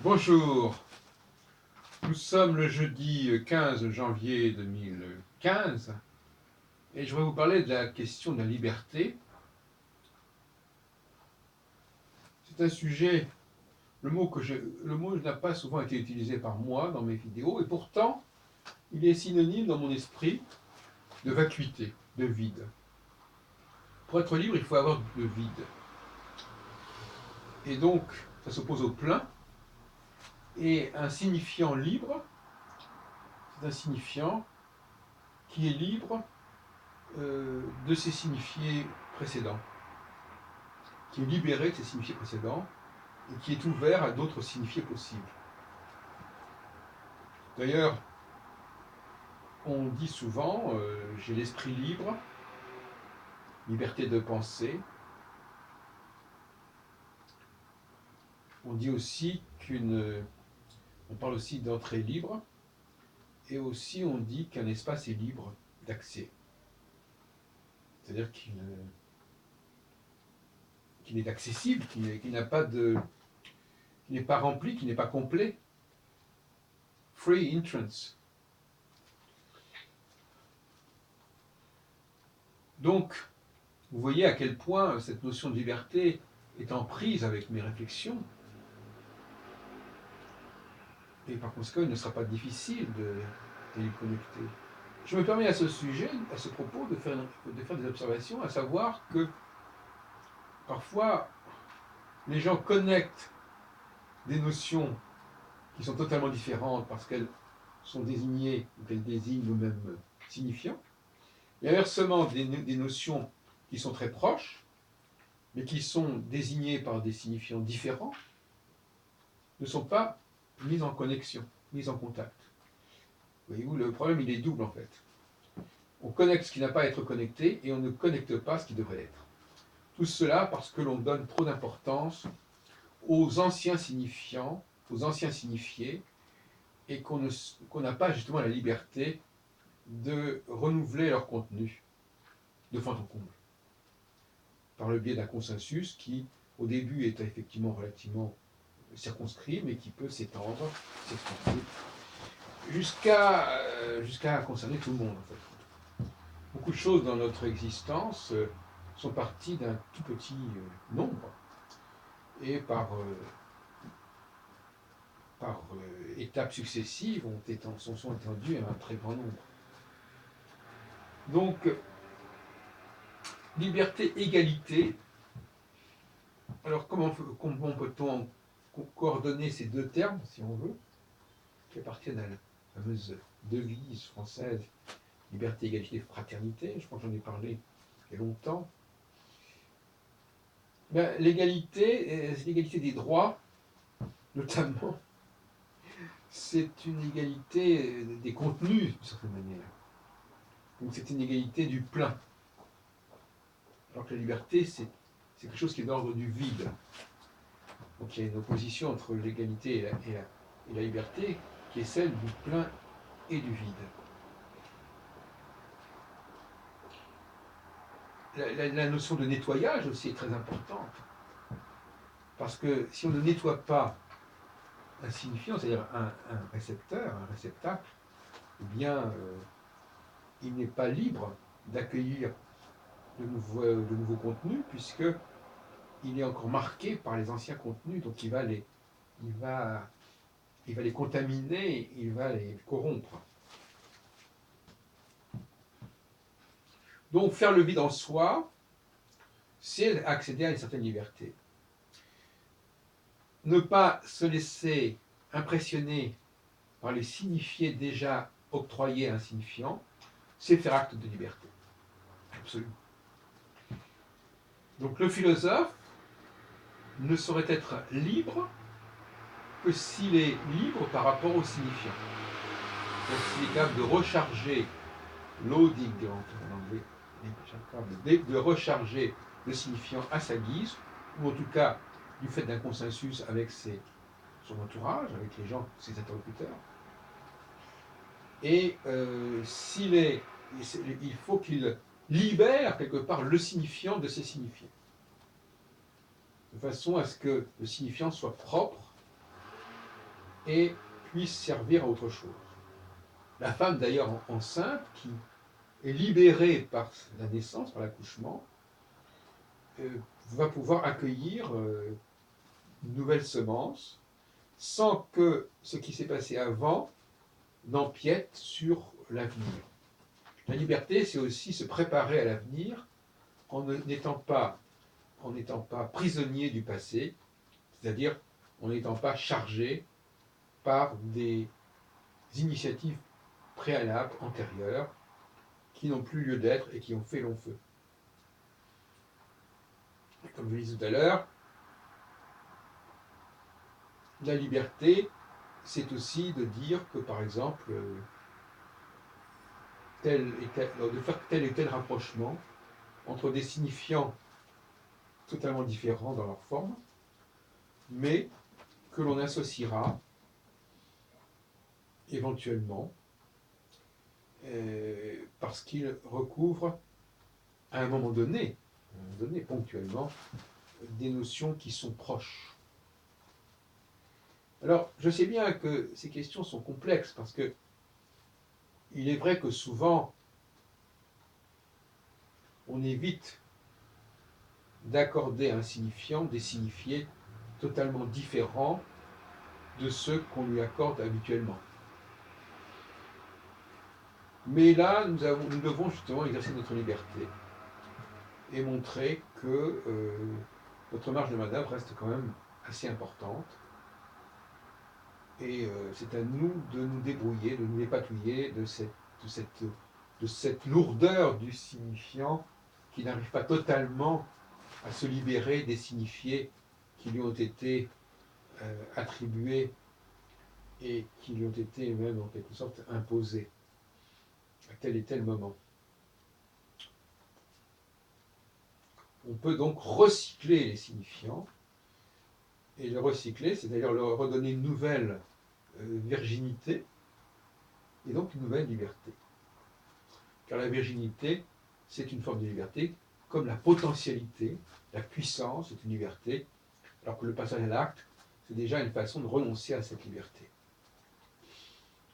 Bonjour, nous sommes le jeudi 15 janvier 2015 et je vais vous parler de la question de la liberté. C'est un sujet, le mot n'a pas souvent été utilisé par moi dans mes vidéos et pourtant il est synonyme dans mon esprit de vacuité, de vide. Pour être libre, il faut avoir le vide. Et donc, ça s'oppose au plein. Et un signifiant libre, c'est un signifiant qui est libre de ses signifiés précédents, qui est libéré de ses signifiés précédents et qui est ouvert à d'autres signifiés possibles. D'ailleurs, on dit souvent j'ai l'esprit libre, liberté de penser. On dit aussi on parle aussi d'entrée libre, et aussi on dit qu'un espace est libre d'accès. C'est-à-dire qu'il est accessible, qu'il n'est pas rempli, qu'il n'est pas complet. Free entrance. Donc, vous voyez à quel point cette notion de liberté est en prise avec mes réflexions. Et par conséquent, il ne sera pas difficile de les connecter. Je me permets à ce sujet, à ce propos, de faire des observations, à savoir que parfois, les gens connectent des notions qui sont totalement différentes parce qu'elles sont désignées ou qu'elles désignent le même signifiant, et inversement des notions qui sont très proches, mais qui sont désignées par des signifiants différents, ne sont pas mises en connexion, mises en contact. Voyez-vous, le problème, il est double en fait. On connecte ce qui n'a pas à être connecté et on ne connecte pas ce qui devrait être. Tout cela parce que l'on donne trop d'importance aux anciens signifiants, aux anciens signifiés, et qu'on n'a pas justement la liberté de renouveler leur contenu de fond en comble, par le biais d'un consensus qui, au début, est effectivement relativement circonscrit, mais qui peut s'étendre, s'expanser, jusqu'à concerner tout le monde, en fait. Beaucoup de choses dans notre existence sont parties d'un tout petit nombre, et par étapes successives sont étendues à un très grand nombre. Donc, liberté, égalité. Alors, comment peut-on coordonner ces deux termes, si on veut, qui appartiennent à la fameuse devise française liberté, égalité, fraternité? Je crois que j'en ai parlé il y a longtemps. Ben, l'égalité des droits, notamment, c'est une égalité des contenus, d'une certaine manière. Donc, c'est une égalité du plein. Alors que la liberté, c'est quelque chose qui est d'ordre du vide. Donc il y a une opposition entre l'égalité et la liberté qui est celle du plein et du vide. La notion de nettoyage aussi est très importante. Parce que si on ne nettoie pas un signifiant, c'est-à-dire un récepteur, un réceptacle, eh bien, il n'est pas libre d'accueillir de nouveaux contenus, puisqu'il est encore marqué par les anciens contenus, donc il va les contaminer, il va les corrompre. Donc faire le vide en soi, c'est accéder à une certaine liberté. Ne pas se laisser impressionner par les signifiés déjà octroyés à un signifiant, c'est faire acte de liberté. Absolument. Donc le philosophe ne saurait être libre que s'il est libre par rapport au signifiant. Donc s'il est capable de recharger loading en anglais, de recharger le signifiant à sa guise, ou en tout cas du fait d'un consensus avec son entourage, avec les gens, ses interlocuteurs. Et il faut qu'il libère quelque part le signifiant de ses signifiés, de façon à ce que le signifiant soit propre et puisse servir à autre chose. La femme d'ailleurs enceinte, qui est libérée par la naissance, par l'accouchement, va pouvoir accueillir une nouvelle semence sans que ce qui s'est passé avant n'empiète sur l'avenir. La liberté, c'est aussi se préparer à l'avenir en n'étant pas prisonnier du passé, c'est-à-dire en n'étant pas chargé par des initiatives préalables, antérieures, qui n'ont plus lieu d'être et qui ont fait long feu. Comme je le disais tout à l'heure, la liberté, c'est aussi de dire que, par exemple, de faire tel et tel rapprochement entre des signifiants totalement différents dans leur forme, mais que l'on associera éventuellement parce qu'ils recouvrent à un moment donné, ponctuellement, des notions qui sont proches. Alors, je sais bien que ces questions sont complexes parce que il est vrai que souvent, on évite d'accorder à un signifiant des signifiés totalement différents de ceux qu'on lui accorde habituellement. Mais là, nous devons justement exercer notre liberté et montrer que notre marge de manœuvre reste quand même assez importante. Et c'est à nous de nous débrouiller, de nous dépatouiller de cette lourdeur du signifiant qui n'arrive pas totalement à se libérer des signifiés qui lui ont été attribués et qui lui ont été même en quelque sorte imposés à tel et tel moment. On peut donc recycler les signifiants, et le recycler, c'est-à-dire leur redonner une nouvelle virginité, et donc une nouvelle liberté. Car la virginité, c'est une forme de liberté, comme la potentialité, la puissance, c'est une liberté, alors que le passage à l'acte, c'est déjà une façon de renoncer à cette liberté.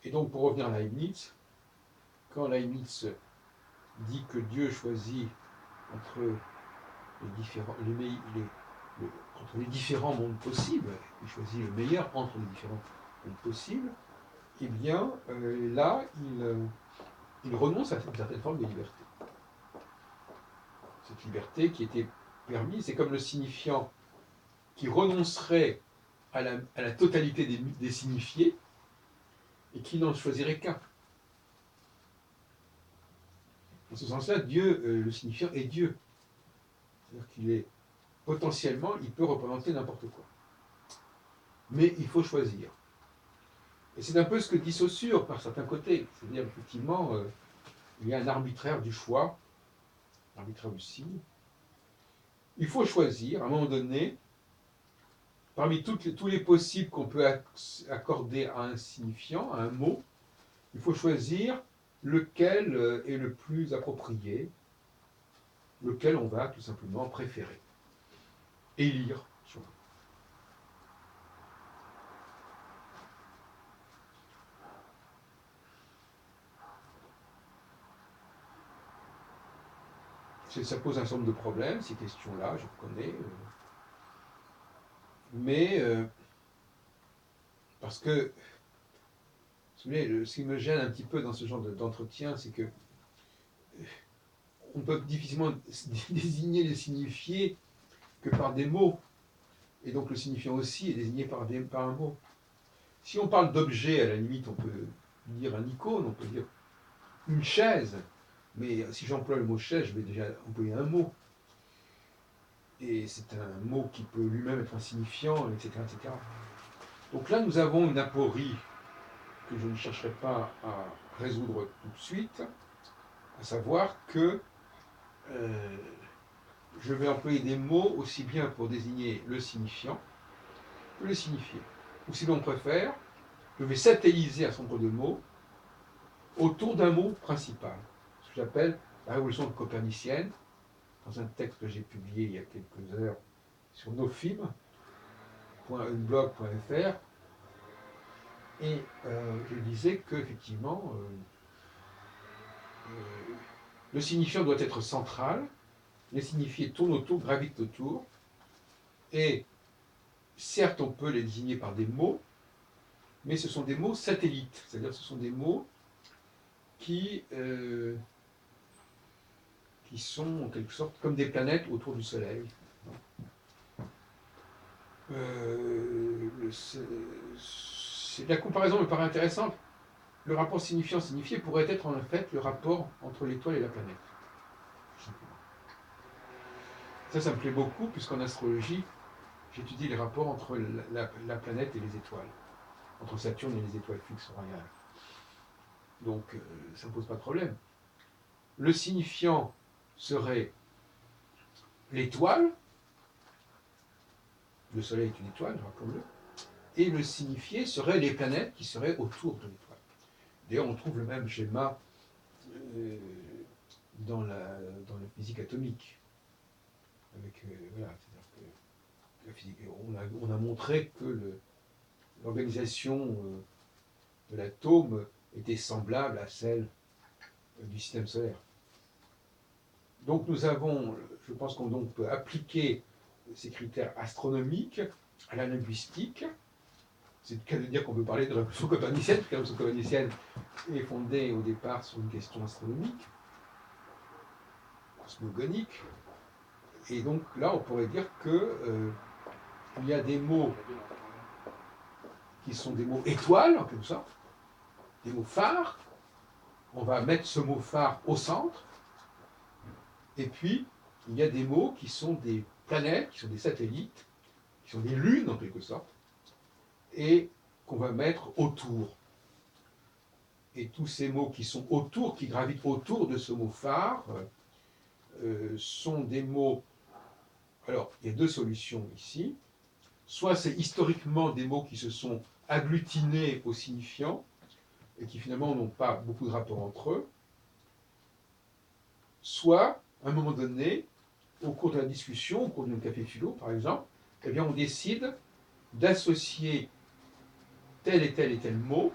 Et donc, pour revenir à Leibniz, quand Leibniz dit que Dieu choisit entre entre les différents mondes possibles, il choisit le meilleur entre les différents mondes possibles, eh bien, là, il renonce à une certaine forme de liberté. Cette liberté qui était permise, c'est comme le signifiant qui renoncerait à la totalité des signifiés et qui n'en choisirait qu'un. Dans ce sens-là, Dieu, le signifiant, est Dieu. C'est-à-dire qu'il est potentiellement, il peut représenter n'importe quoi. Mais il faut choisir. Et c'est un peu ce que dit Saussure par certains côtés. C'est-à-dire, effectivement, il y a un arbitraire du choix, l'arbitraire du signe. Il faut choisir, à un moment donné, parmi tous les possibles qu'on peut accorder à un signifiant, à un mot, il faut choisir lequel est le plus approprié, lequel on va tout simplement préférer. Élire. Ça pose un certain nombre de problèmes, ces questions-là, je reconnais. Mais, parce que, vous savez, ce qui me gêne un petit peu dans ce genre d'entretien, c'est que on peut difficilement désigner les signifiés que par des mots. Et donc le signifiant aussi est désigné par un mot. Si on parle d'objet, à la limite, on peut dire un icône, on peut dire une chaise. Mais si j'emploie le mot chaise, je vais déjà employer un mot. Et c'est un mot qui peut lui-même être un signifiant, etc., etc. Donc là, nous avons une aporie que je ne chercherai pas à résoudre tout de suite, à savoir que je vais employer des mots aussi bien pour désigner le signifiant que le signifié. Ou si l'on préfère, je vais satelliser un certain nombre de mots autour d'un mot principal, ce que j'appelle la révolution copernicienne, dans un texte que j'ai publié il y a quelques heures sur nofim.unblog.fr. Et je disais qu'effectivement, le signifiant doit être central, les signifiés tournent autour, gravitent autour, et certes, on peut les désigner par des mots, mais ce sont des mots satellites, c'est-à-dire ce sont des mots qui sont en quelque sorte comme des planètes autour du Soleil. La comparaison me paraît intéressante. Le rapport signifiant-signifié pourrait être en fait le rapport entre l'étoile et la planète. Ça me plaît beaucoup, puisqu'en astrologie, j'étudie les rapports entre la planète et les étoiles, entre Saturne et les étoiles fixes royales. Donc, ça ne pose pas de problème. Le signifiant serait l'étoile, le Soleil est une étoile, rappelons-le, et le signifié serait les planètes qui seraient autour de l'étoile. D'ailleurs, on trouve le même schéma dans la physique atomique. Voilà, c'est-à-dire que la physique, on a montré que l'organisation de l'atome était semblable à celle du système solaire. Donc nous avons, je pense qu'on peut appliquer ces critères astronomiques à la linguistique. C'est le cas de dire qu'on peut parler de révolution copernicienne, parce que la révolution copernicienne est fondée au départ sur une question astronomique, cosmogonique. Et donc là, on pourrait dire que il y a des mots qui sont des mots étoiles, en quelque sorte, des mots phares. On va mettre ce mot phare au centre. Et puis, il y a des mots qui sont des planètes, qui sont des satellites, qui sont des lunes, en quelque sorte, et qu'on va mettre autour. Et tous ces mots qui sont autour, qui gravitent autour de ce mot phare, sont des mots... Alors, il y a deux solutions ici. Soit c'est historiquement des mots qui se sont agglutinés au signifiant, et qui finalement n'ont pas beaucoup de rapport entre eux, soit, à un moment donné, au cours de la discussion, au cours d'un café philo, par exemple, eh bien, on décide d'associer tel et tel et tel mot,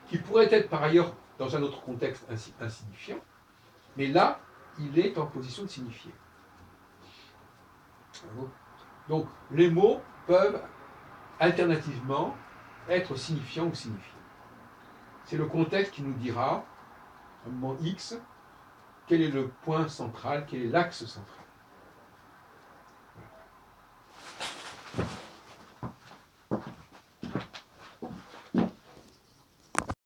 qui pourrait être par ailleurs, dans un autre contexte, insignifiant, mais là, il est en position de signifier. Donc, les mots peuvent alternativement être signifiants ou signifiés. C'est le contexte qui nous dira, à un moment X, quel est le point central, quel est l'axe central.